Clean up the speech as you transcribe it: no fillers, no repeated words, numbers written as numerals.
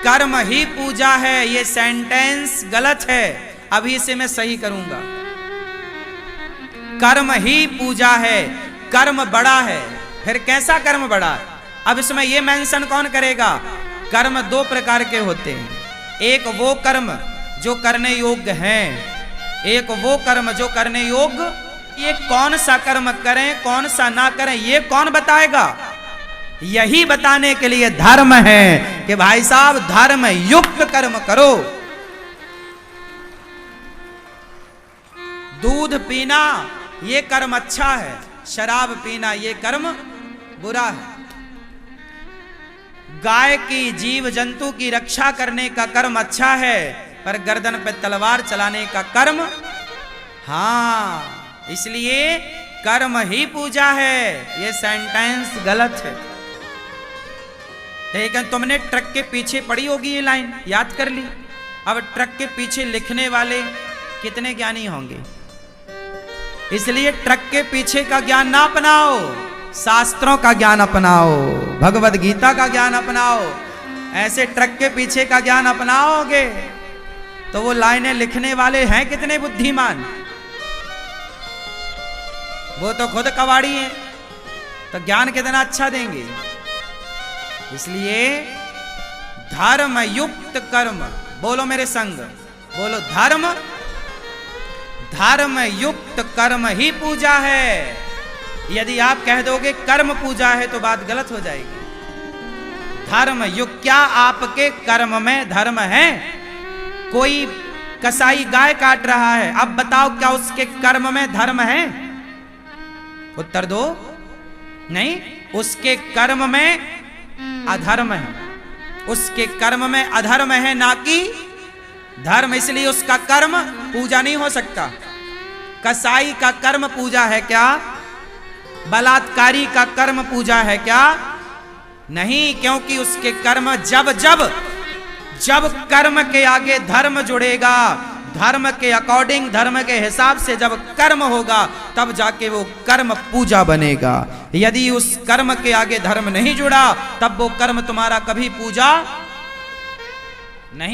कर्म ही पूजा है, ये सेंटेंस गलत है। अभी इसे मैं सही करूंगा। कर्म ही पूजा है, कर्म बड़ा है। फिर कैसा कर्म बड़ा है? अब इसमें ये मेंशन कौन करेगा? कर्म दो प्रकार के होते हैं। एक वो कर्म जो करने योग्य हैं, एक वो कर्म जो करने योग्य। ये कौन सा कर्म करें कौन सा ना करें ये कौन बताएगा? यही बताने के लिए धर्म है कि भाई साहब धर्म युक्त कर्म करो। दूध पीना ये कर्म अच्छा है, शराब पीना ये कर्म बुरा है। गाय की जीव जंतु की रक्षा करने का कर्म अच्छा है, पर गर्दन पे तलवार चलाने का कर्म, हाँ, इसलिए कर्म ही पूजा है। ये सेंटेंस गलत है। लेकिन तुमने ट्रक के पीछे पढ़ी होगी ये लाइन, याद कर ली। अब ट्रक के पीछे लिखने वाले कितने ज्ञानी होंगे? इसलिए ट्रक के पीछे का ज्ञान ना अपनाओ, शास्त्रों का ज्ञान अपनाओ, भगवद गीता का ज्ञान अपनाओ। ऐसे ट्रक के पीछे का ज्ञान अपनाओगे तो वो लाइनें लिखने वाले हैं कितने बुद्धिमान। वो तो खुद कबाड़ी हैं, तो ज्ञान कितना अच्छा देंगे। इसलिए धर्म युक्त कर्म, बोलो मेरे संग, बोलो धर्म, धर्म युक्त कर्म ही पूजा है। यदि आप कह दोगे कर्म पूजा है तो बात गलत हो जाएगी। धर्म युक्त, क्या आपके कर्म में धर्म है? कोई कसाई गाय काट रहा है, अब बताओ क्या उसके कर्म में धर्म है? उत्तर दो। नहीं, उसके कर्म में अधर्म है, उसके कर्म में अधर्म है ना कि धर्म। इसलिए उसका कर्म पूजा नहीं हो सकता। कसाई का कर्म पूजा है क्या? बलात्कारी का कर्म पूजा है क्या? नहीं, क्योंकि उसके कर्म जब जब जब कर्म के आगे धर्म जुड़ेगा, धर्म के अकॉर्डिंग, धर्म के हिसाब से जब कर्म होगा तब जाके वो कर्म पूजा बनेगा। यदि उस कर्म के आगे धर्म नहीं जुड़ा तब वो कर्म तुम्हारा कभी पूजा नहीं।